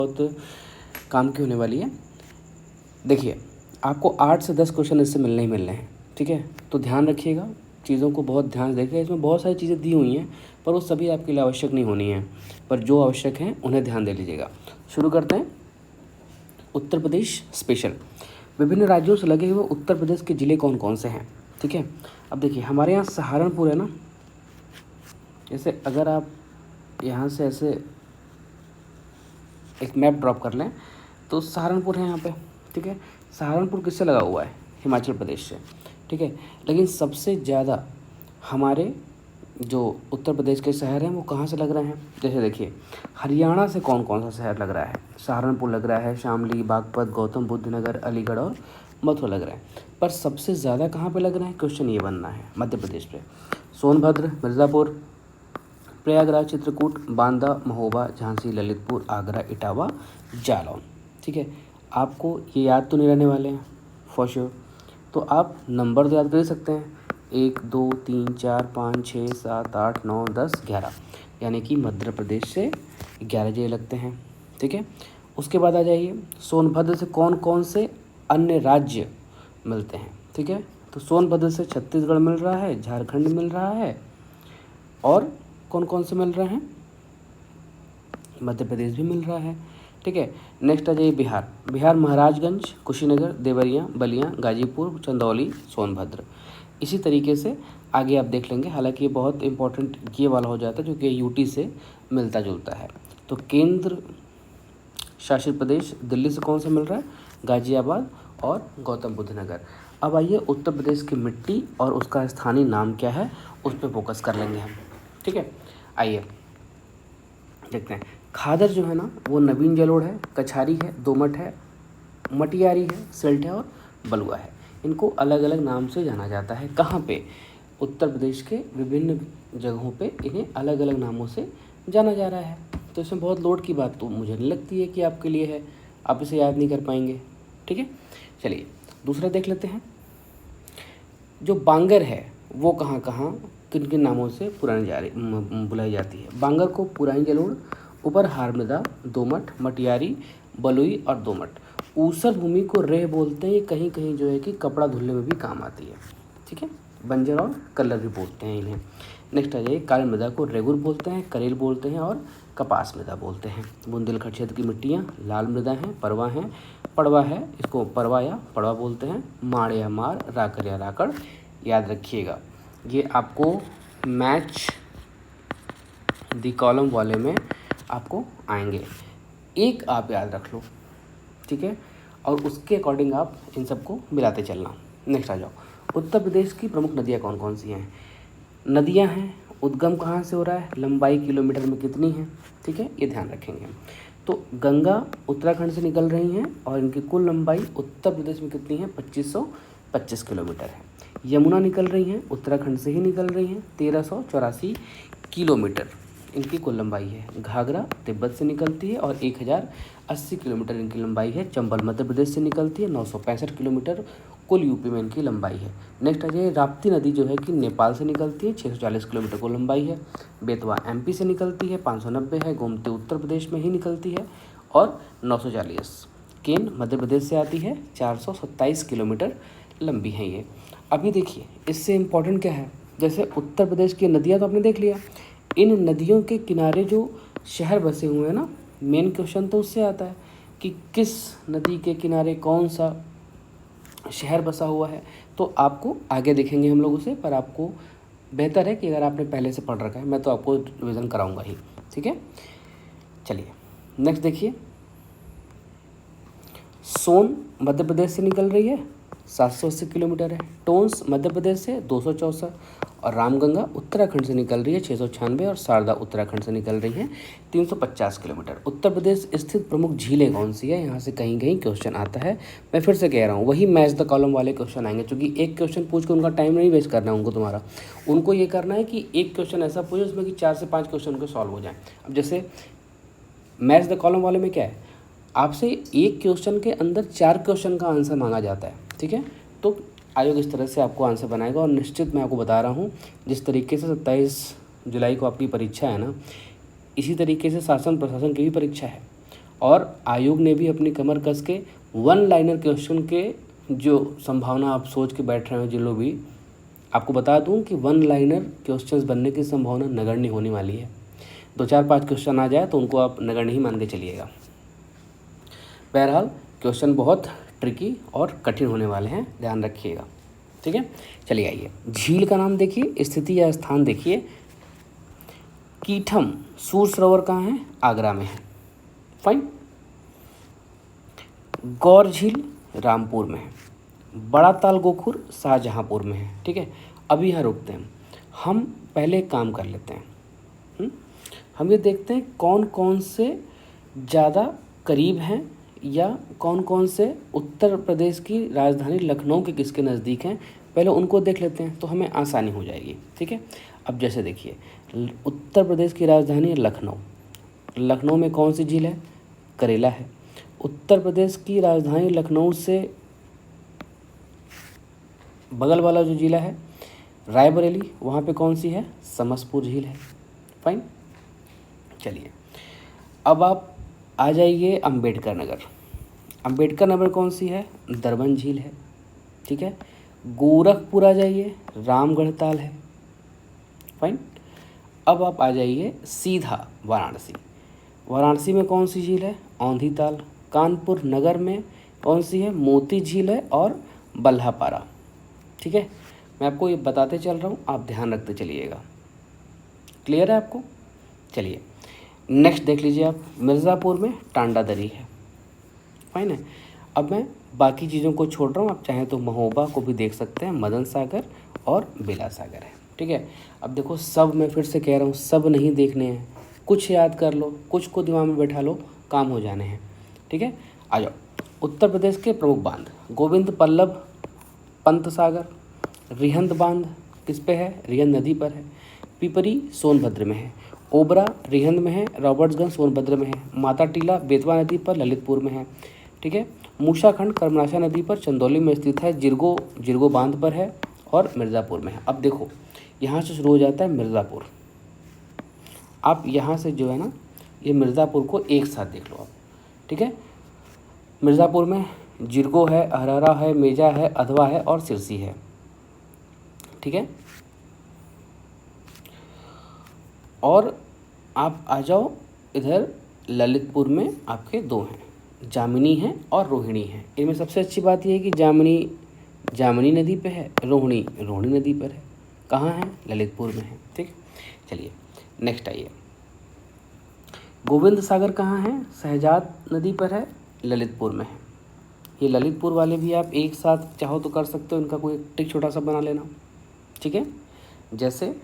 बहुत काम की होने वाली है। देखिए, आपको 8 से 10 क्वेश्चन इससे मिलने ही मिलने हैं, ठीक है। तो ध्यान रखिएगा, चीज़ों को बहुत ध्यान से देखिए। इसमें बहुत सारी चीज़ें दी हुई हैं, पर वो सभी आपके लिए आवश्यक नहीं होनी है, पर जो आवश्यक हैं उन्हें ध्यान दे लीजिएगा। शुरू करते हैं। उत्तर प्रदेश स्पेशल। विभिन्न राज्यों से लगे हुए उत्तर प्रदेश के ज़िले कौन कौन से हैं, ठीक है। अब देखिए, हमारे यहाँ सहारनपुर है ना। जैसे अगर आप यहाँ से ऐसे एक मैप ड्रॉप कर लें तो सहारनपुर है यहाँ पे, ठीक है। सहारनपुर किससे लगा हुआ है? हिमाचल प्रदेश से, ठीक है। लेकिन सबसे ज़्यादा हमारे जो उत्तर प्रदेश के शहर हैं वो कहाँ से लग रहे हैं? जैसे देखिए, हरियाणा से कौन कौन सा शहर लग रहा है? सहारनपुर लग रहा है, शामली, बागपत, गौतम बुद्ध नगर, अलीगढ़ और मथुरा लग रहा है। पर सबसे ज़्यादा कहाँ पे लग रहे हैं? क्वेश्चन ये बनना है मध्य प्रदेश पे। सोनभद्र, मिर्ज़ापुर, प्रयागराज, चित्रकूट, बांदा, महोबा, झांसी, ललितपुर, आगरा, इटावा, जालौन, ठीक है। आपको ये याद तो नहीं रहने वाले हैं फॉर श्योर, तो आप नंबर तो याद कर ही सकते हैं। 1 2 3 4 5 6 7 8 9 10 11, यानी कि मध्य प्रदेश से 11 जिले लगते हैं, ठीक है। उसके बाद आ जाइए, सोनभद्र से कौन कौन से अन्य राज्य मिलते हैं, ठीक है। तो सोनभद्र से छत्तीसगढ़ मिल रहा है, झारखंड मिल रहा है, और कौन कौन से मिल रहे हैं? मध्य प्रदेश भी मिल रहा है, ठीक है। नेक्स्ट आ जाइए बिहार। बिहार महाराजगंज, कुशीनगर, देवरिया, बलिया, गाजीपुर, चंदौली, सोनभद्र। इसी तरीके से आगे आप देख लेंगे। हालांकि ये बहुत इंपॉर्टेंट ये वाला हो जाता है जो कि यूटी से मिलता जुलता है। तो केंद्र शासित प्रदेश दिल्ली से कौन सा मिल रहा है? गाजियाबाद और गौतम बुद्ध नगर। अब आइए, उत्तर प्रदेश की मिट्टी और उसका स्थानीय नाम क्या है उस पर फोकस कर लेंगे हम, ठीक है। आइए देखते हैं। खादर जो है ना वो नवीन जलोढ़ है, कछारी है, दोमट है, मटियारी है, सिल्ट है और बलुआ है। इनको अलग अलग नाम से जाना जाता है। कहाँ पे? उत्तर प्रदेश के विभिन्न जगहों पे इन्हें अलग अलग नामों से जाना जा रहा है। तो इसमें बहुत लोड की बात तो मुझे नहीं लगती है कि आपके लिए है, आप इसे याद नहीं कर पाएंगे, ठीक है। चलिए दूसरा देख लेते हैं। जो बांगर है वो कहाँ कहाँ किन किन नामों से बुलाई जाती है? बांगर को पुरानी जलोढ़, ऊपर हारमृदा, दोमट, मटियारी, बलुई और दोमट। ऊसर भूमि को रेह बोलते हैं। ये कहीं कहीं जो है कि कपड़ा धुलने में भी काम आती है, ठीक है। बंजर और कलर भी बोलते हैं इन्हें। नेक्स्ट आ जाइए, काली मृदा को रेगुर बोलते हैं, करेल बोलते हैं और कपास मृदा बोलते हैं। बुंदेलखंड क्षेत्र की मिट्टियाँ लाल मृदा हैं, परवा हैं, पड़वा है, इसको परवा या पड़वा बोलते हैं, माड़ या मार, राकर या राकड़। याद रखिएगा, ये आपको मैच दी कॉलम वाले में आपको आएंगे। एक आप याद रख लो, ठीक है, और उसके अकॉर्डिंग आप इन सबको मिलाते चलना। नेक्स्ट आ जाओ, उत्तर प्रदेश की प्रमुख नदियाँ कौन कौन सी हैं? नदियाँ हैं, उद्गम कहाँ से हो रहा है, लंबाई किलोमीटर में कितनी है, ठीक है, ये ध्यान रखेंगे। तो गंगा उत्तराखंड से निकल रही हैं और इनकी कुल लंबाई उत्तर प्रदेश में कितनी है? 2525 किलोमीटर है। यमुना निकल रही हैं, उत्तराखंड से ही निकल रही हैं, 1384 किलोमीटर इनकी कुल लंबाई है। घाघरा तिब्बत से निकलती है और 1080 किलोमीटर इनकी लंबाई है। चंबल मध्य प्रदेश से निकलती है, 965 किलोमीटर कुल यूपी में इनकी लंबाई है। नेक्स्ट आ जाइए, राप्ती नदी जो है कि नेपाल से निकलती है, 640 किलोमीटर को लंबाई है। बेतवा एमपी से निकलती है, 590 है। गोमती उत्तर प्रदेश में ही निकलती है और 940। केन मध्य प्रदेश से आती है, 427 किलोमीटर लंबी है ये। अभी देखिए, इससे इम्पोर्टेंट क्या है, जैसे उत्तर प्रदेश की नदियाँ तो आपने देख लिया, इन नदियों के किनारे जो शहर बसे हुए हैं ना, मेन क्वेश्चन तो उससे आता है कि किस नदी के किनारे कौन सा शहर बसा हुआ है। तो आपको आगे देखेंगे हम लोग उसे, पर आपको बेहतर है कि अगर आपने पहले से पढ़ रखा है, मैं तो आपको रिवीजन कराऊंगा ही, ठीक है। चलिए नेक्स्ट देखिए, सोन मध्य प्रदेश से निकल रही है, 780 किलोमीटर है। टोंस मध्य प्रदेश से 264 और रामगंगा उत्तराखंड से निकल रही है, 696 और शारदा उत्तराखंड से निकल रही हैं, 350 किलोमीटर। उत्तर प्रदेश स्थित प्रमुख झीलें कौन सी है? यहाँ से कहीं कहीं क्वेश्चन आता है। मैं फिर से कह रहा हूँ, वही मैच द कॉलम वाले क्वेश्चन आएंगे, क्योंकि एक क्वेश्चन पूछ के उनका टाइम नहीं वेस्ट करना है उनको, तुम्हारा उनको ये करना है कि एक क्वेश्चन ऐसा पूछे उसमें कि 4 से 5 क्वेश्चन को सॉल्व हो जाए। अब जैसे मैच द कॉलम वाले में क्या है, आपसे एक क्वेश्चन के अंदर 4 क्वेश्चन का आंसर मांगा जाता है, ठीक है। तो आयोग इस तरह से आपको आंसर बनाएगा। और निश्चित मैं आपको बता रहा हूँ, जिस तरीके से 27 जुलाई को आपकी परीक्षा है ना, इसी तरीके से शासन प्रशासन की भी परीक्षा है। और आयोग ने भी अपनी कमर कस के वन लाइनर क्वेश्चन के जो संभावना आप सोच के बैठ रहे हो जिन लोग भी, आपको बता दूं कि वन लाइनर क्वेश्चंस बनने की संभावना नगण्य होने वाली है। 2-4-5 क्वेश्चन आ जाए तो उनको आप नगण्य ही मान के चलिएगा। बहरहाल क्वेश्चन बहुत ट्रिकी और कठिन होने वाले हैं, ध्यान रखिएगा। ठीक है, चलिए आइए झील का नाम देखिए, स्थिति या स्थान देखिए। कीठम सूर सरोवर कहाँ है? आगरा में है। फाइन। गौर झील रामपुर में है। बड़ा ताल गोखुर शाहजहाँपुर में है। ठीक है, अभी यहाँ रुकते हैं, हम पहले एक काम कर लेते हैं। हम ये देखते हैं कौन कौन से ज़्यादा करीब हैं या कौन कौन से उत्तर प्रदेश की राजधानी लखनऊ के किसके नज़दीक हैं, पहले उनको देख लेते हैं तो हमें आसानी हो जाएगी। ठीक है, अब जैसे देखिए उत्तर प्रदेश की राजधानी है लखनऊ। लखनऊ में कौन सी झील है? करेला है। उत्तर प्रदेश की राजधानी लखनऊ से बगल वाला जो जिला है रायबरेली, वहाँ पे कौन सी है? समसपुर झील है। फाइन। चलिए अब आप आ जाइए अंबेडकर नगर। अंबेडकर नगर कौन सी है? दरबन झील है। ठीक है, गोरखपुर आ जाइए, रामगढ़ ताल है। फाइन। अब आप आ जाइए सीधा वाराणसी। वाराणसी में कौन सी झील है? औंधी ताल। कानपुर नगर में कौन सी है? मोती झील है और बल्हापारा। ठीक है, मैं आपको ये बताते चल रहा हूँ, आप ध्यान रखते चलिएगा। क्लियर है आपको? चलिए नेक्स्ट देख लीजिए आप, मिर्ज़ापुर में टांडा दरी है। फाइन है। अब मैं बाकी चीज़ों को छोड़ रहा हूँ, आप चाहें तो महोबा को भी देख सकते हैं, मदन सागर और बेला सागर है। ठीक है, अब देखो सब मैं फिर से कह रहा हूँ, सब नहीं देखने हैं, कुछ याद कर लो, कुछ को दिमाग में बैठा लो, काम हो जाने हैं। ठीक है, आ जाओ। उत्तर प्रदेश के प्रमुख बांध, गोविंद पल्लभ पंत सागर। रिहंद बांध किस पे है? रिहंद नदी पर है। पिपरी सोनभद्र में है। ओबरा रिहंद में है, रॉबर्ट्सगंज सोनभद्र में है। माता टीला बेतवा नदी पर ललितपुर में है। ठीक है, मूसाखंड कर्मनाशा नदी पर चंदौली में स्थित है। जिरगो बांध पर है और मिर्ज़ापुर में है। अब देखो यहाँ से शुरू हो जाता है मिर्ज़ापुर। आप यहाँ से जो है ना, ये मिर्ज़ापुर को एक साथ देख लो आप। ठीक है, मिर्ज़ापुर में जिरगो है, अरहरा है, मेजा है, अधवा है और सिरसी है। ठीक है, और आप आ जाओ इधर ललितपुर में, आपके दो हैं, जामिनी है और रोहिणी है। इनमें सबसे अच्छी बात यह है कि जामिनी नदी पे है, रोहिणी नदी पर है। कहाँ है? ललितपुर में है। ठीक, चलिए नेक्स्ट आइए। गोविंद सागर कहाँ है? शहजाद नदी पर है, ललितपुर में है। ये ललितपुर वाले भी आप एक साथ चाहो तो कर सकते हो, इनका कोई टिक छोटा सा बना लेना। ठीक है, जैसे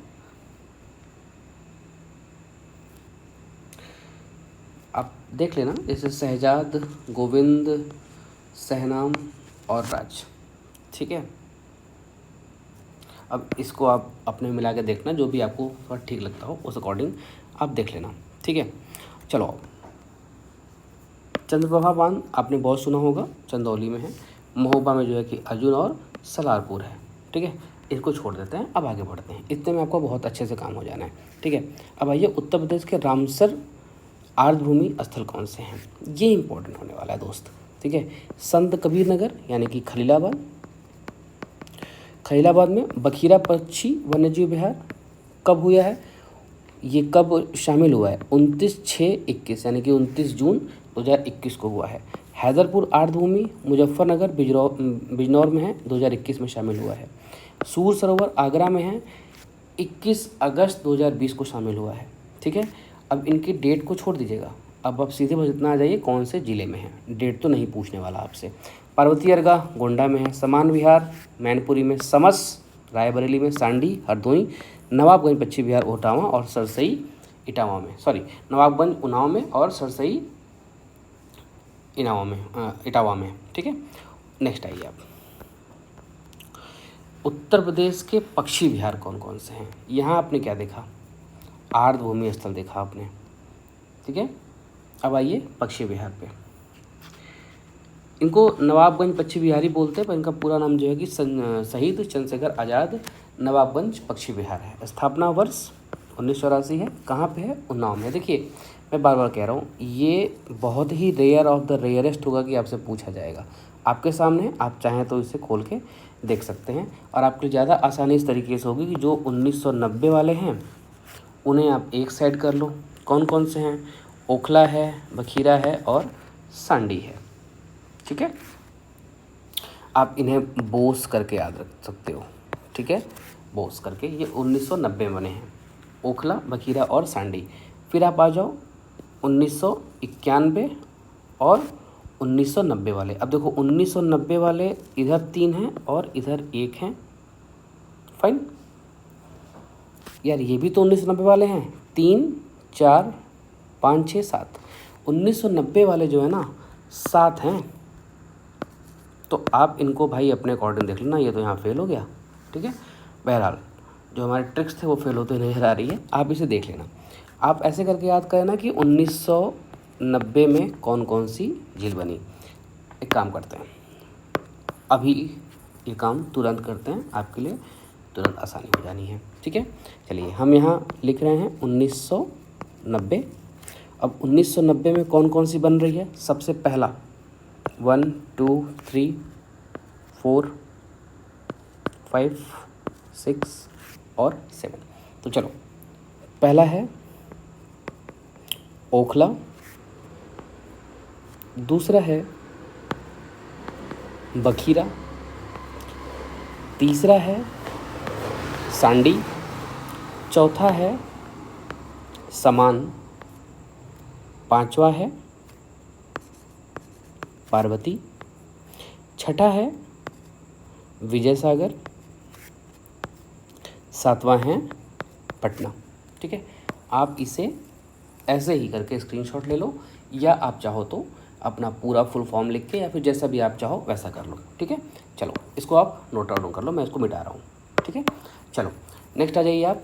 आप देख लेना, जैसे शहजाद, गोविंद, सहनाम और राज। ठीक है, अब इसको आप अपने मिला के देखना, जो भी आपको थोड़ा ठीक लगता हो उस अकॉर्डिंग आप देख लेना। ठीक है, चलो चंद्रप्रभा बांध आपने बहुत सुना होगा, चंदौली में है। महोबा में जो है कि अर्जुन और सलारपुर है। ठीक है, इसको छोड़ देते हैं, अब आगे बढ़ते हैं। इतने में आपको बहुत अच्छे से काम हो जाना है। ठीक है, अब आइए उत्तर प्रदेश के रामसर आर्द्रभूमि स्थल कौन से हैं, ये इंपॉर्टेंट होने वाला है दोस्त। ठीक है, संत कबीर नगर यानी कि खलीलाबाद में बखीरा पक्षी वन्यजीव विहार कब हुआ है? ये कब शामिल हुआ है? 29/6/21 यानी कि 29 जून 2021 को हुआ है। हैदरपुर आर्द्रभूमि मुजफ्फरनगर बिजनौर में है, 2021 में शामिल हुआ है। सूर सरोवर आगरा में है, 21 अगस्त 2020 को शामिल हुआ है। ठीक है, अब इनकी डेट को छोड़ दीजिएगा, अब आप सीधे बस इतना आ जाइए कौन से ज़िले में है, डेट तो नहीं पूछने वाला आपसे। पार्वती अर्गा गोंडा में है, समान विहार मैनपुरी में, समस रायबरेली में, सांडी हरदोई, नवाबगंज पश्चिम बिहार ओटावा और सरसई इटावा में, नवाबगंज उन्नाव में और सरसई इटावा में। ठीक है, नेक्स्ट आइए आप। उत्तर प्रदेश के पक्षी विहार कौन कौन से हैं? यहाँ आपने क्या देखा? आर्द्रभूमि स्थल देखा आपने। ठीक है, अब आइए पक्षी विहार पे। इनको नवाबगंज पक्षी विहारी बोलते हैं, पर इनका पूरा नाम जो है कि शहीद चंद्रशेखर आज़ाद नवाबगंज पक्षी विहार है। स्थापना वर्ष 1984 है। कहाँ पे है? उन्नाव में। देखिए मैं बार बार कह रहा हूँ, ये बहुत ही रेयर ऑफ द रेयरेस्ट होगा कि आपसे पूछा जाएगा। आपके सामने, आप चाहें तो इसे खोल के देख सकते हैं, और आपके लिए ज़्यादा आसानी इस तरीके से होगी कि जो 1990 वाले हैं उन्हें आप एक साइड कर लो। कौन कौन से हैं? ओखला है, बखीरा है और सांडी है। ठीक है, आप इन्हें बोस करके याद रख सकते हो। ठीक है, बोस करके, ये 1990 में बने हैं, ओखला, बखीरा और सांडी। फिर आप आ जाओ 1991 और 1990 वाले। अब देखो 1990 वाले इधर 3 हैं और इधर 1 हैं। फाइन यार, ये भी तो 1990 वाले हैं, 3 4 5 6 7। 1990 वाले जो है ना 7 हैं, तो आप इनको भाई अपने अकॉर्डिंग देख लेना। ये तो यहाँ फेल हो गया। ठीक है, बहरहाल जो हमारे ट्रिक्स थे वो फेल होते नजर आ रही है, आप इसे देख लेना। आप ऐसे करके याद करें ना कि 1990 में कौन कौन सी झील बनी। एक काम करते हैं, अभी ये काम तुरंत करते हैं, आपके लिए तुरंत आसानी हो जानी है। ठीक है, चलिए हम यहाँ लिख रहे हैं 1990। अब 1990 में कौन कौन सी बन रही है? सबसे पहला 1 2 3 4 5 6 और 7। तो चलो, पहला है ओखला, दूसरा है बखीरा, तीसरा है सांडी, चौथा है समान, पांचवा है पार्वती, छठा है विजय सागर, सातवां है पटना। ठीक है, आप इसे ऐसे ही करके स्क्रीनशॉट ले लो, या आप चाहो तो अपना पूरा फुल फॉर्म लिख के, या फिर जैसा भी आप चाहो वैसा कर लो। ठीक है, चलो इसको आप नोट डाउन कर लो, मैं इसको मिटा रहा हूँ। ठीक है, चलो नेक्स्ट आ जाइए आप।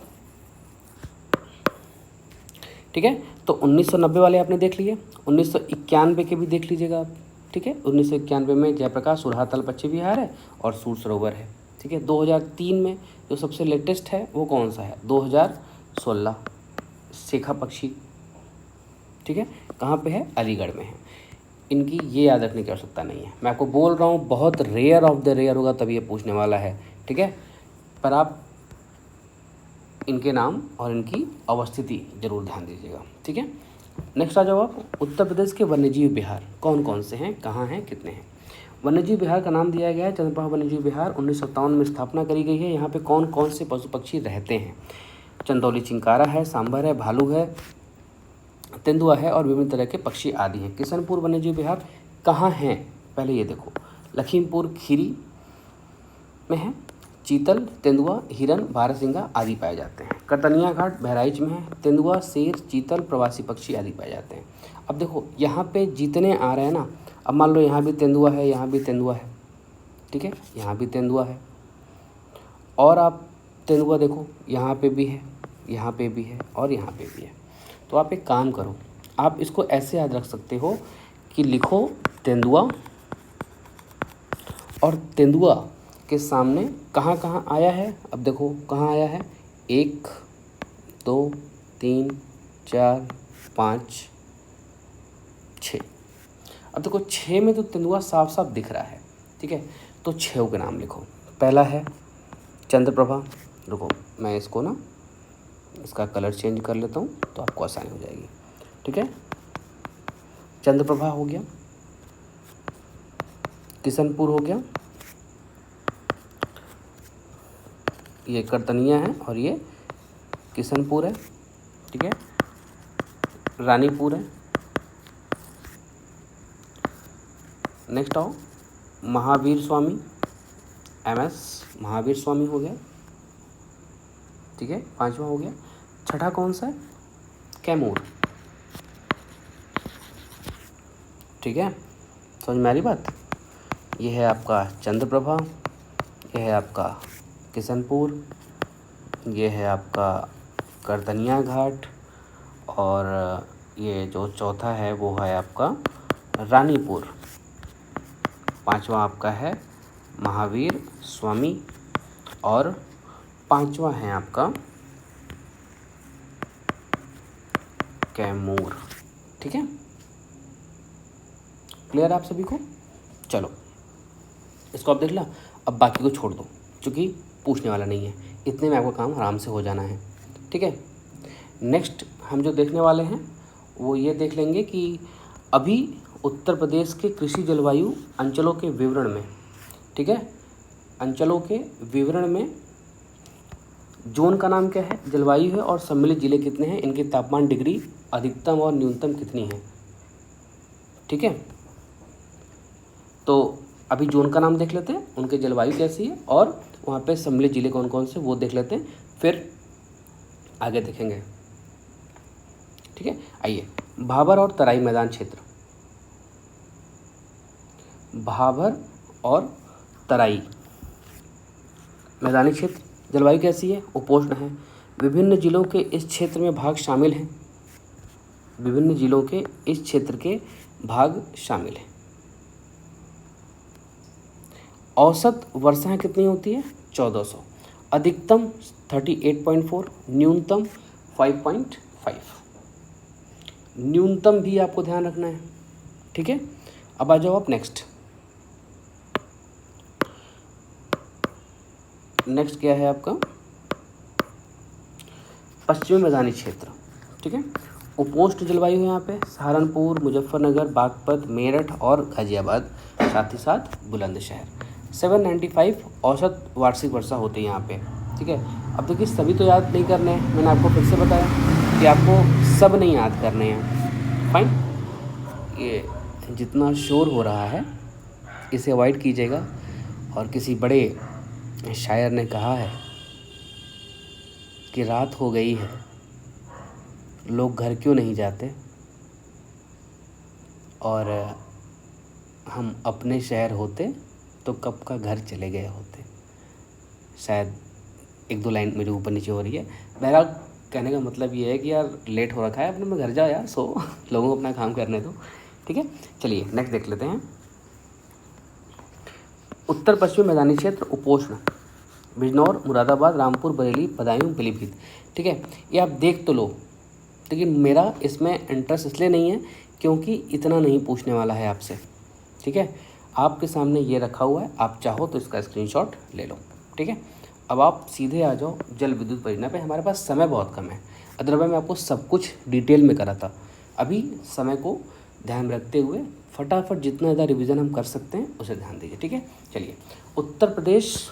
ठीक है, तो 1990 वाले आपने देख लिए, 1991 के भी देख लीजिएगा आप। ठीक है, 1991 में जयप्रकाश सुरहातल पक्षी विहार है और सूर सरोवर है। ठीक है, 2003 में जो सबसे लेटेस्ट है वो कौन सा है? 2016 शेखा पक्षी। ठीक है, कहाँ पे है? अलीगढ़ में है। इनकी ये याद रखने की आवश्यकता नहीं है, मैं आपको बोल रहा हूँ बहुत रेयर ऑफ द रेयर होगा तभी ये पूछने वाला है। ठीक है, पर आप इनके नाम और इनकी अवस्थिति जरूर ध्यान दीजिएगा। ठीक है, नेक्स्ट आ जाओ आप। उत्तर प्रदेश के वन्यजीव विहार कौन कौन से हैं, कहाँ हैं, कितने हैं? वन्यजीव विहार का नाम दिया गया है चंद्रप्रभा वन्यजीव विहार, 1957 में स्थापना करी गई है। यहाँ पे कौन कौन से पशु पक्षी रहते हैं? चंदौली चिंकारा है, सांभर है, भालू है, तेंदुआ है और विभिन्न तरह के पक्षी आदि हैं। किशनपुर वन्यजीव विहार कहाँ हैं? पहले ये देखो, लखीमपुर खीरी में है। चीतल, तेंदुआ, हिरन, बारहसिंगा आदि पाए जाते हैं। करतनिया घाट बहराइच में है। तेंदुआ, शेर, चीतल, प्रवासी पक्षी आदि पाए जाते हैं। अब देखो यहाँ पे जितने आ रहे हैं ना, अब मान लो यहाँ भी तेंदुआ है, यहाँ भी तेंदुआ है। ठीक है, यहाँ भी तेंदुआ है, और आप तेंदुआ देखो यहाँ पे भी है, यहाँ पे भी है और यहाँ पे भी है। तो आप एक काम करो, आप इसको ऐसे याद रख सकते हो कि लिखो तेंदुआ, और तेंदुआ के सामने कहाँ कहाँ आया है? अब देखो कहाँ आया है, 1 2 3 4 5 6। अब देखो 6 में तो तेंदुआ साफ साफ दिख रहा है। ठीक है, तो 6 के नाम लिखो। पहला है चंद्रप्रभा, रुको मैं इसको ना इसका कलर चेंज कर लेता हूँ तो आपको आसानी हो जाएगी। ठीक है, चंद्रप्रभा हो गया, किशनपुर हो गया, ये करतनिया है और ये किशनपुर है। ठीक है, रानीपुर है। नेक्स्ट आओ महावीर स्वामी, MS महावीर स्वामी हो गया। ठीक है, 5वां हो गया। छठा कौन सा है? कैमूर। ठीक है, समझ में आ रही बात? ये है आपका चंद्रप्रभा, ये है आपका किशनपुर, ये है आपका करतनिया घाट, और ये जो चौथा है वो है आपका रानीपुर। 5वां आपका है महावीर स्वामी, और 5वां है आपका कैमूर। ठीक है, क्लियर आप सभी को? चलो इसको आप देख लो, अब बाकी को छोड़ दो क्योंकि पूछने वाला नहीं है, इतने में आपका काम आराम से हो जाना है। ठीक है, नेक्स्ट हम जो देखने वाले हैं वो ये देख लेंगे कि अभी उत्तर प्रदेश के कृषि जलवायु अंचलों के विवरण में, ठीक है, अंचलों के विवरण में जोन का नाम क्या है, जलवायु है, और सम्मिलित जिले कितने हैं, इनके तापमान डिग्री अधिकतम और न्यूनतम कितनी है। ठीक है, तो अभी जोन का नाम देख लेते हैं, उनके जलवायु कैसी है, और वहाँ पे सम्मिलित जिले कौन कौन से वो देख लेते हैं, फिर आगे देखेंगे। ठीक है, आइए, भाबर और तराई मैदान क्षेत्र, भाबर और तराई मैदानी क्षेत्र, जलवायु कैसी है, उपोष्ण है। विभिन्न जिलों के इस क्षेत्र में भाग शामिल हैं, विभिन्न जिलों के इस क्षेत्र के भाग शामिल हैं। औसत वर्षाएं कितनी होती है, 1400, अधिकतम 38.4, न्यूनतम 5.5, न्यूनतम भी आपको ध्यान रखना है। ठीक है, अब आ जाओ आप नेक्स्ट क्या है आपका, पश्चिमी मैदानी क्षेत्र। ठीक है, उपोष्ण जलवायु है यहाँ पे, सहारनपुर, मुजफ्फरनगर, बागपत, मेरठ और गाजियाबाद, साथ ही साथ बुलंदशहर। 795 औसत वार्षिक वर्षा होती है यहाँ पे। ठीक है, अब देखिए सभी तो याद नहीं करने हैं, मैंने आपको फिर से बताया कि आपको सब नहीं याद करने हैं। फाइन, ये जितना शोर हो रहा है इसे अवॉइड कीजिएगा। और किसी बड़े शायर ने कहा है कि रात हो गई है, लोग घर क्यों नहीं जाते, और हम अपने शहर होते तो कब का घर चले गए होते। शायद एक दो लाइन मेरे ऊपर नीचे हो रही है। मेरा कहने का मतलब ये है कि यार लेट हो रखा है, अपने में घर जाओ यार, सो लोगों को अपना काम करने दो। ठीक है, चलिए नेक्स्ट देख लेते हैं। उत्तर पश्चिमी मैदानी क्षेत्र उपोष्ण, बिजनौर, मुरादाबाद, रामपुर, बरेली, बदायूं, पीलीभीत। ठीक है, ये आप देख तो लो, लेकिन मेरा इसमें इंटरेस्ट इसलिए नहीं है क्योंकि इतना नहीं पूछने वाला है आपसे। ठीक है, आपके सामने ये रखा हुआ है, आप चाहो तो इसका स्क्रीनशॉट ले लो। ठीक है, अब आप सीधे आ जाओ जल विद्युत परियोजना पे। हमारे पास समय बहुत कम है, अदरवाइज मैं आपको सब कुछ डिटेल में करा था। अभी समय को ध्यान में रखते हुए फटाफट जितना ज़्यादा रिवीजन हम कर सकते हैं उसे ध्यान दीजिए। ठीक है, चलिए, उत्तर प्रदेश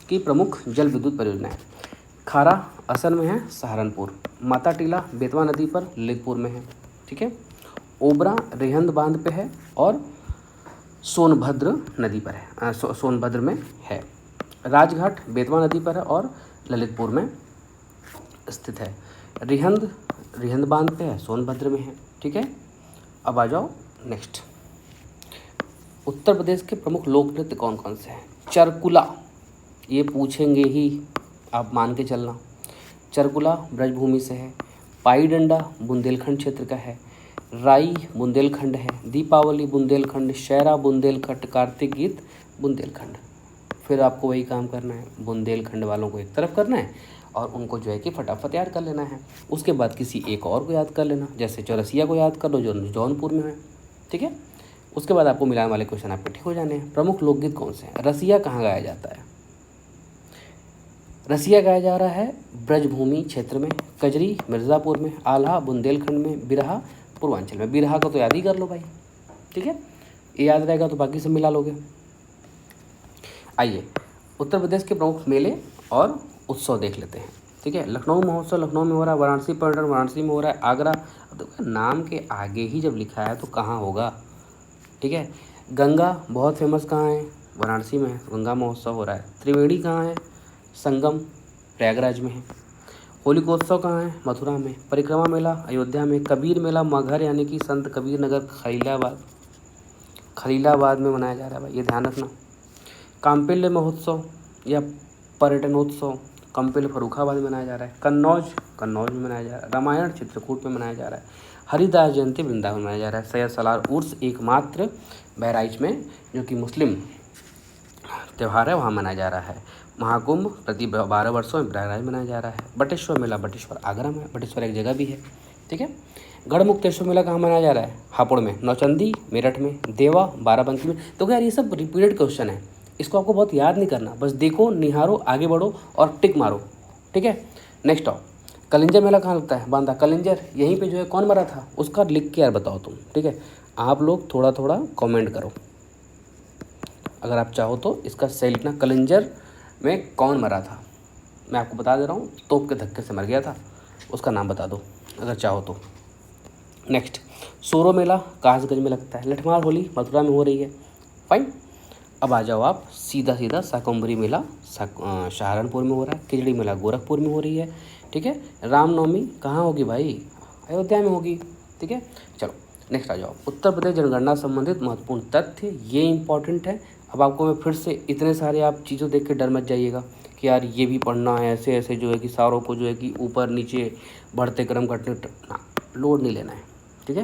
की प्रमुख जल विद्युत परियोजनाएं, खारा असम में है, सहारनपुर, माता टीला बेतवा नदी पर ललितपुर में है। ठीक है, ओबरा रेहंद बांध पे है, और सोनभद्र नदी पर है, सोनभद्र में है। राजघाट बेतवा नदी पर है और ललितपुर में स्थित है। रिहंद बांध पे है, सोनभद्र में है। ठीक है, अब आ जाओ नेक्स्ट। उत्तर प्रदेश के प्रमुख लोक नृत्य कौन कौन से हैं? चरकुला, ये पूछेंगे ही, आप मान के चलना। चरकुला ब्रजभूमि से है। पाई डंडा बुंदेलखंड क्षेत्र का है। राई बुंदेलखंड है। दीपावली बुंदेलखंड, शहरा बुंदेलखंड, कार्तिक गीत बुंदेलखंड। फिर आपको वही काम करना है, बुंदेलखंड वालों को एक तरफ करना है और उनको जो है कि फटाफट याद कर लेना है। उसके बाद किसी एक और को याद कर लेना, जैसे चौरसिया को याद कर लो जो जौनपुर में है। ठीक है, उसके बाद आपको मिलाने वाले क्वेश्चन आपके ठीक हो जाने हैं। प्रमुख लोकगीत कौन से हैं? रसिया कहाँ गाया जाता है? रसिया गाया जा रहा है ब्रजभूमि क्षेत्र में, कजरी मिर्ज़ापुर में, आल्हा बुंदेलखंड में, बिरहा पूर्वांचल में। बिरहा को तो याद ही कर लो भाई। ठीक है, ये याद रहेगा तो बाकी सब मिला लोगे। आइए, उत्तर प्रदेश के प्रमुख मेले और उत्सव देख लेते हैं। ठीक है, लखनऊ महोत्सव लखनऊ में हो रहा है, वाराणसी पर्यटन वाराणसी में हो रहा है, आगरा, तो नाम के आगे ही जब लिखा है तो कहाँ होगा। ठीक है, गंगा बहुत फेमस कहाँ है? वाराणसी में है, गंगा महोत्सव हो रहा है। त्रिवेणी कहाँ है? संगम प्रयागराज में है। होलिकोत्सव कहाँ है? मथुरा में। परिक्रमा मेला अयोध्या में। कबीर मेला मगहर यानी कि संत कबीर नगर खलीलाबाद में मनाया जा रहा है भाई, ये ध्यान रखना। काम्पिल्य महोत्सव या पर्यटनोत्सव काम्पिल्य फर्रुखाबाद में मनाया जा रहा है। कन्नौज में मनाया जा रहा है। रामायण चित्रकूट में मनाया जा रहा है। हरिदास जयंती वृंदावन में मनाया जा रहा है। सैयद सालार उर्स एकमात्र बहराइच में जो कि मुस्लिम त्यौहार है वहाँ मनाया जा रहा है। महाकुंभ प्रति 12 वर्षों में प्रयागराज मनाया जा रहा है। बटेश्वर मेला बटेश्वर आगरा में, बटेश्वर एक जगह भी है। ठीक है, गढ़मुक्तेश्वर मेला कहाँ मनाया जा रहा है? हापुड़ में, नौचंदी मेरठ में, देवा बाराबंकी में। तो यार ये सब रिपीटेड क्वेश्चन है, इसको आपको बहुत याद नहीं करना, बस देखो, निहारो, आगे बढ़ो और टिक मारो, ठीक है। नेक्स्ट आओ, कलिंजर मेला कहाँ लगता है? बांदा। कलिंजर यहीं पे जो है कौन मरा था उसका लिख के यार बताओ तुम, ठीक है। आप लोग थोड़ा थोड़ा कमेंट करो, अगर आप चाहो तो इसका सही लिखना, कलिंजर में कौन मरा था। मैं आपको बता दे रहा हूँ, तोप के धक्के से मर गया था, उसका नाम बता दो अगर चाहो तो। नेक्स्ट, सोरो मेला कासगंज में लगता है। लठमार होली मथुरा में हो रही है, फाइन। अब आ जाओ आप सीधा सीधा, शाकंभरी मेला सहारनपुर में हो रहा है। खिचड़ी मेला गोरखपुर में हो रही है, ठीक है। रामनवमी कहाँ होगी भाई? अयोध्या में होगी, ठीक है। चलो नेक्स्ट आ जाओ, उत्तर प्रदेश जनगणना संबंधित महत्वपूर्ण तथ्य, ये इंपॉर्टेंट है। अब आपको मैं फिर से इतने सारे आप चीज़ों देख के डर मत जाइएगा कि यार ये भी पढ़ना है, ऐसे ऐसे जो है कि सारों को जो है कि ऊपर नीचे बढ़ते क्रम घटने ना, लोड नहीं लेना है, ठीक है।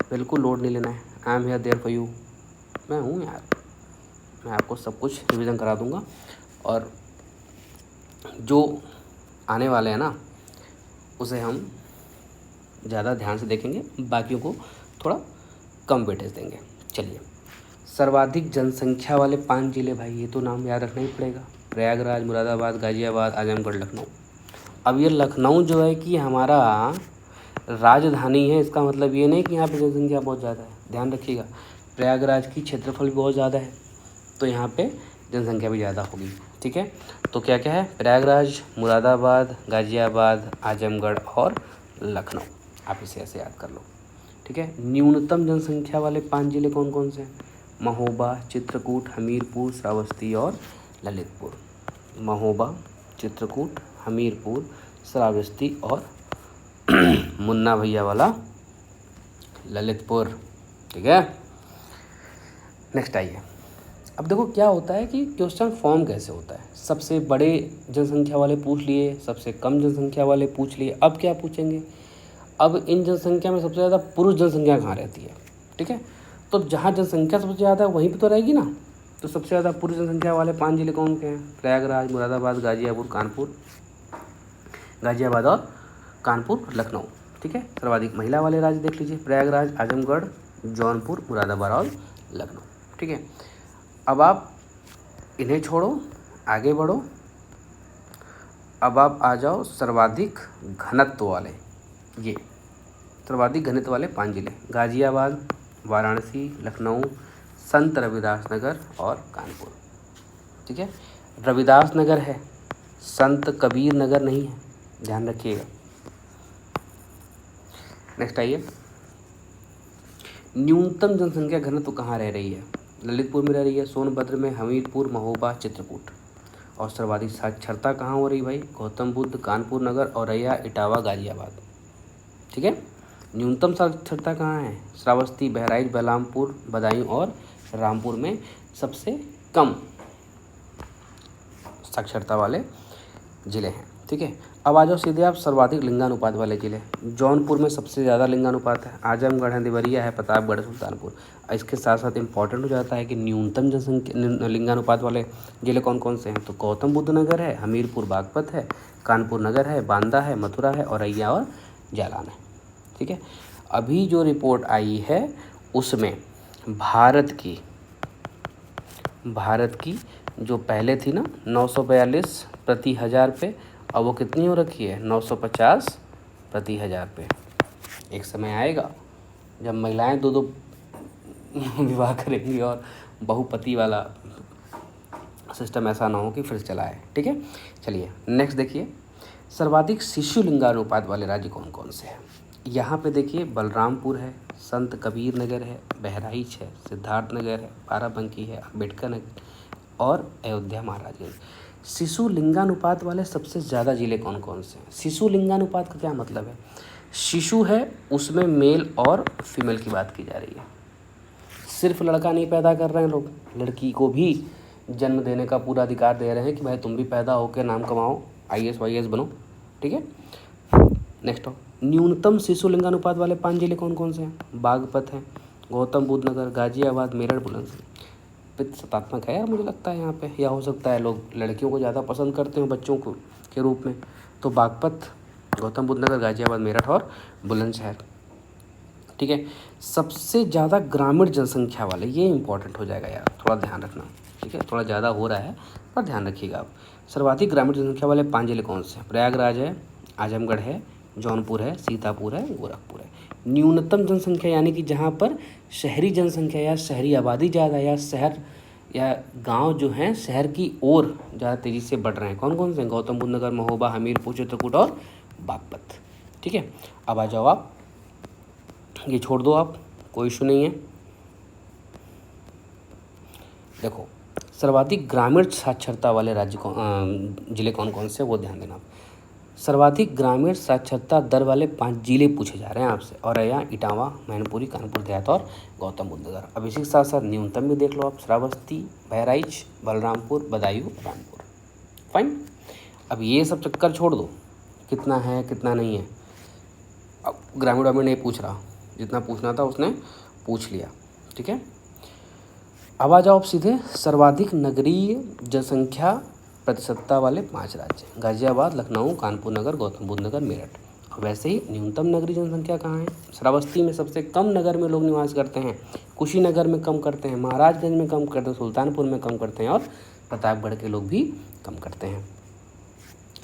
बिल्कुल लोड नहीं लेना है। I am here there for you, मैं हूँ यार, मैं आपको सब कुछ रिवीजन करा दूंगा। और जो आने वाले हैं ना उसे हम ज़्यादा ध्यान से देखेंगे, बाकियों को थोड़ा कम वेटेज देंगे। चलिए, सर्वाधिक जनसंख्या वाले 5 जिले, भाई ये तो नाम याद रखना ही पड़ेगा। प्रयागराज, मुरादाबाद, गाजियाबाद, आजमगढ़, लखनऊ। अब ये लखनऊ जो है कि हमारा राजधानी है, इसका मतलब ये नहीं कि यहाँ पे जनसंख्या बहुत ज़्यादा है, ध्यान रखिएगा। प्रयागराज की क्षेत्रफल भी बहुत ज़्यादा है, तो यहाँ पे जनसंख्या भी ज़्यादा होगी, ठीक है। तो क्या क्या है? प्रयागराज, मुरादाबाद, गाजियाबाद, आजमगढ़ और लखनऊ। आप इसे ऐसे याद कर लो, ठीक है। न्यूनतम जनसंख्या वाले 5 जिले कौन कौन से हैं? महोबा, चित्रकूट, हमीरपुर, श्रावस्ती और ललितपुर। महोबा, चित्रकूट, हमीरपुर, श्रावस्ती और मुन्ना भैया वाला ललितपुर, ठीक है। नेक्स्ट आइए, अब देखो क्या होता है कि क्वेश्चन फॉर्म कैसे होता है। सबसे बड़े जनसंख्या वाले पूछ लिए, सबसे कम जनसंख्या वाले पूछ लिए। अब क्या पूछेंगे? अब इन जनसंख्या में सबसे ज़्यादा पुरुष जनसंख्या कहाँ रहती है, ठीक है। तो जहाँ जनसंख्या सबसे ज़्यादा है वहीं पे तो रहेगी ना। तो सबसे ज़्यादा पुरुष जनसंख्या वाले 5 जिले कौन के हैं? प्रयागराज, मुरादाबाद, गाजियाबाद और कानपुर, लखनऊ, ठीक है। सर्वाधिक महिला वाले राज्य देख लीजिए, प्रयागराज, आजमगढ़, जौनपुर, मुरादाबाद और लखनऊ, ठीक है। अब आप इन्हें छोड़ो, आगे बढ़ो। अब आप आ जाओ सर्वाधिक घनत्व वाले, ये सर्वाधिक घनत्व वाले 5 जिले, गाजियाबाद, वाराणसी, लखनऊ, संत रविदास नगर और कानपुर, ठीक है। रविदास नगर है, संत कबीर नगर नहीं है, ध्यान रखिएगा। नेक्स्ट आइए, न्यूनतम जनसंख्या घनत्व कहाँ रह रही है? ललितपुर में रह रही है, सोनभद्र में, हमीरपुर, महोबा, चित्रकूट। और सर्वाधिक साक्षरता कहाँ हो रही भाई? गौतम बुद्ध, कानपुर नगर, औरैया, इटावा, गाजियाबाद, ठीक है। न्यूनतम साक्षरता कहाँ है? श्रावस्ती, बहराइच, बलरामपुर, बदायूं और रामपुर में सबसे कम साक्षरता वाले ज़िले हैं, ठीक है। अब आ जाओ सीधे आप सर्वाधिक लिंगानुपात वाले ज़िले। जौनपुर में सबसे ज़्यादा लिंगानुपात है, आजमगढ़ है, देवरिया है, प्रतापगढ़, सुल्तानपुर। इसके साथ साथ इम्पॉर्टेंट हो जाता है कि न्यूनतम जनसंख्या लिंगानुपात वाले ज़िले कौन कौन से हैं? तो गौतम बुद्ध नगर है, हमीरपुर बागपत है, कानपुर नगर है, बांदा है, मथुरा है, औरैया और जालौन है, ठीक है। अभी जो रिपोर्ट आई है उसमें भारत की जो पहले थी ना 942 प्रति हज़ार पे, अब वो कितनी हो रखी है? 950 प्रति हज़ार पे। एक समय आएगा जब महिलाएं दो विवाह करेंगी और बहुपति वाला सिस्टम ऐसा ना हो कि फिर चला है, ठीक है। चलिए नेक्स्ट देखिए, सर्वाधिक शिशु लिंगानुपात वाले राज्य कौन कौन से हैं? यहाँ पे देखिए बलरामपुर है, संत कबीर नगर है, बहराइच है, सिद्धार्थ नगर है, बाराबंकी है, अम्बेडकर नगर और अयोध्या महाराजगंज। शिशु लिंगानुपात वाले सबसे ज़्यादा ज़िले कौन कौन से हैं? शिशु लिंगानुपात का क्या मतलब है? शिशु है उसमें मेल और फीमेल की बात की जा रही है। सिर्फ लड़का नहीं पैदा कर रहे हैं लोग, लड़की को भी जन्म देने का पूरा अधिकार दे रहे हैं कि भाई तुम भी पैदा होकर नाम कमाओ, IAS YAS बनो, ठीक है। नेक्स्ट हो, न्यूनतम शिशु लिंगानुपात वाले 5 जिले कौन कौन से हैं? बागपत है, गौतम बुद्ध नगर, गाजियाबाद, मेरठ, बुलंदशहर। पितृ सत्तात्मक है यार मुझे लगता है यहाँ पे, या हो सकता है लोग लड़कियों को ज़्यादा पसंद करते हो बच्चों को के रूप में। तो बागपत, गौतम बुद्ध नगर, गाजियाबाद, मेरठ और बुलंदशहर, ठीक है। सबसे ज़्यादा ग्रामीण जनसंख्या वाले, ये इंपॉर्टेंट हो जाएगा यार, थोड़ा ध्यान रखना, ठीक है, थोड़ा ज़्यादा हो रहा है पर ध्यान रखिएगा आप। सर्वाधिक ग्रामीण जनसंख्या वाले 5 जिले कौन से हैं? प्रयागराज है, आजमगढ़ है, जौनपुर है, सीतापुर है, गोरखपुर है। न्यूनतम जनसंख्या यानी कि जहाँ पर शहरी जनसंख्या या शहरी आबादी ज़्यादा या शहर या गांव जो हैं शहर की ओर ज़्यादा तेज़ी से बढ़ रहे हैं, कौन कौन से हैं? गौतम बुद्ध नगर, महोबा, हमीरपुर, चित्रकूट और बागपत, ठीक है। अब आ जाओ आप, ये छोड़ दो आप, कोई इशू नहीं है। देखो, सर्वाधिक ग्रामीण साक्षरता वाले राज्य जिले कौन कौन से, वो ध्यान देना। सर्वाधिक ग्रामीण साक्षरता दर वाले 5 जिले पूछे जा रहे हैं आपसे, औरैया, इटावा, मैनपुरी, कानपुर देहात और गौतम बुद्ध नगर। अब इसी के साथ साथ न्यूनतम भी देख लो आप, श्रावस्ती, बहराइच, बलरामपुर, बदायूं, रामपुर। फाइन। अब ये सब चक्कर छोड़ दो, कितना है कितना नहीं है, अब ग्रामीण नहीं पूछ रहा, जितना पूछना था उसने पूछ लिया, ठीक है। अब आ जाओ आप सीधे सर्वाधिक नगरीय जनसंख्या प्रतिशतता वाले 5 राज्य, गाजियाबाद, लखनऊ, कानपुर नगर, गौतम बुद्ध नगर, मेरठ। और वैसे ही न्यूनतम नगरीय जनसंख्या कहाँ है? श्रावस्ती में सबसे कम नगर में लोग निवास करते हैं, कुशीनगर में कम करते हैं, महाराजगंज में कम करते हैं, सुल्तानपुर में कम करते हैं और प्रतापगढ़ के लोग भी कम करते हैं।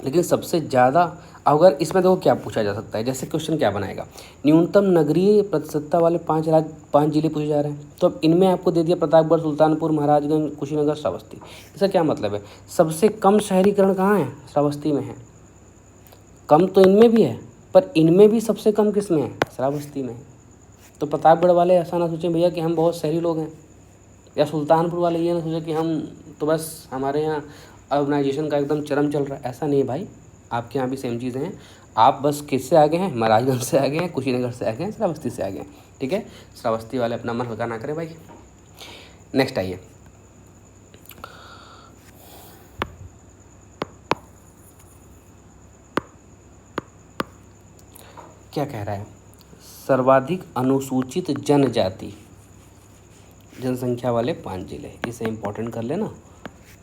लेकिन सबसे ज़्यादा, अगर इसमें देखो क्या पूछा जा सकता है, जैसे क्वेश्चन क्या बनाएगा, न्यूनतम नगरीय प्रतिशतता वाले 5 जिले पूछे जा रहे हैं, तो अब इनमें आपको दे दिया प्रतापगढ़, सुल्तानपुर, महाराजगंज, कुशीनगर, श्रावस्ती। इसका क्या मतलब है? सबसे कम शहरीकरण कहाँ है? श्रावस्ती में है। कम तो इनमें भी है, पर इनमें भी सबसे कम किस में है? श्रावस्ती में। तो प्रतापगढ़ वाले ऐसा ना सोचें भैया कि हम बहुत शहरी लोग हैं, या सुल्तानपुर वाले ये ना सोचें कि हम तो बस हमारे यहाँ अर्बनाइजेशन का एकदम चरम चल रहा है। ऐसा नहीं है भाई, आपके यहाँ भी सेम चीज़ें हैं। आप बस किससे आगे हैं? महाराजगंज से आगे हैं, कुशीनगर से आगे हैं, श्रावस्ती से आगे हैं, ठीक है। श्रावस्ती वाले अपना मन हल्का ना करें भाई। नेक्स्ट आइए, क्या कह रहा है? सर्वाधिक अनुसूचित जनजाति जनसंख्या वाले 5 जिले, इसे इंपॉर्टेंट कर लेना,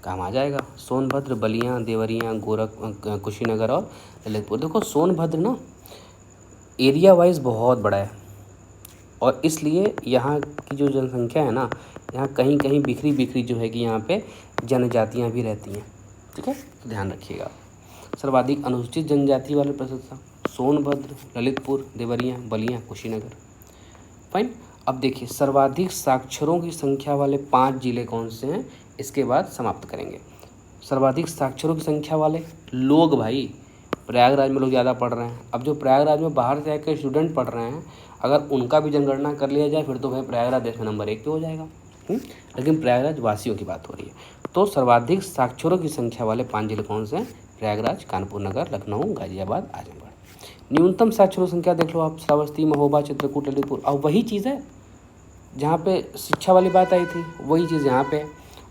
काम आ जाएगा। सोनभद्र, बलिया, देवरिया, कुशीनगर और ललितपुर। देखो सोनभद्र ना एरिया वाइज बहुत बड़ा है और इसलिए यहाँ की जो जनसंख्या है ना, यहाँ कहीं कहीं बिखरी बिखरी जो है कि यहाँ पे जनजातियाँ भी रहती हैं, ठीक है, तो ध्यान रखिएगा। सर्वाधिक अनुसूचित जनजाति वाले प्रतिशतता सोनभद्र, ललितपुर, देवरिया, बलिया, कुशीनगर। फाइन। अब देखिए सर्वाधिक साक्षरों की संख्या वाले 5 जिले कौन से हैं, इसके बाद समाप्त करेंगे। सर्वाधिक साक्षरों की संख्या वाले लोग, भाई प्रयागराज में लोग ज़्यादा पढ़ रहे हैं। अब जो प्रयागराज में बाहर से आकर स्टूडेंट पढ़ रहे हैं, अगर उनका भी जनगणना कर लिया जाए फिर तो भाई प्रयागराज देश में नंबर 1 पे हो जाएगा। लेकिन प्रयागराज वासियों की बात हो रही है, तो सर्वाधिक साक्षरों की संख्या वाले 5 जिले कौन से हैं? प्रयागराज, कानपुर नगर, लखनऊ, गाजियाबाद, आजमगढ़। न्यूनतम साक्षरों संख्या देख लो आप, श्रावस्ती, महोबा, चित्रकूट, ललितपुर। अब वही चीज़ है जहाँ पे शिक्षा वाली बात आई थी, वही चीज़ यहाँ पे।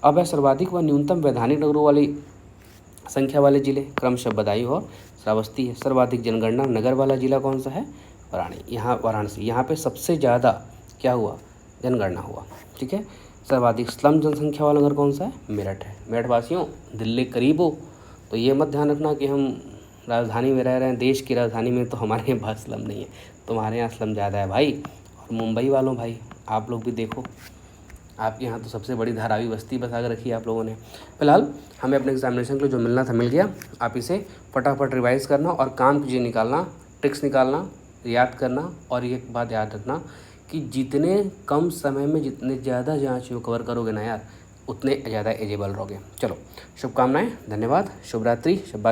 अब है सर्वाधिक व न्यूनतम वैधानिक नगरों वाली संख्या वाले जिले, क्रमशः बदायूं और श्रावस्ती है। सर्वाधिक जनगणना नगर वाला जिला कौन सा है? वाराणसी। यहाँ पे सबसे ज़्यादा क्या हुआ? जनगणना हुआ, ठीक है। सर्वाधिक स्लम जनसंख्या वाला नगर कौन सा है? मेरठ है। मेरठ वासियों, दिल्ली करीब हो तो ये मत ध्यान रखना कि हम राजधानी में रह रहे हैं, देश की राजधानी में, तो हमारे यहाँ स्लम नहीं है। तुम्हारे यहाँ स्लम ज़्यादा है भाई। और मुंबई वालों भाई, आप लोग भी देखो, आपके यहाँ तो सबसे बड़ी धारावी बस्ती बसा कर रखी है आप लोगों ने। फिलहाल हमें अपने एग्जामिनेशन के लिए जो मिलना था मिल गया। आप इसे फटाफट रिवाइज करना और काम कीजिए, निकालना, ट्रिक्स निकालना, याद करना। और एक बात याद रखना कि जितने कम समय में जितने ज़्यादा जाँच कवर करोगे ना यार, उतने ज़्यादा एलिजिबल रहोगे। चलो, शुभकामनाएँ, धन्यवाद, शुभ रात्रि, शुभ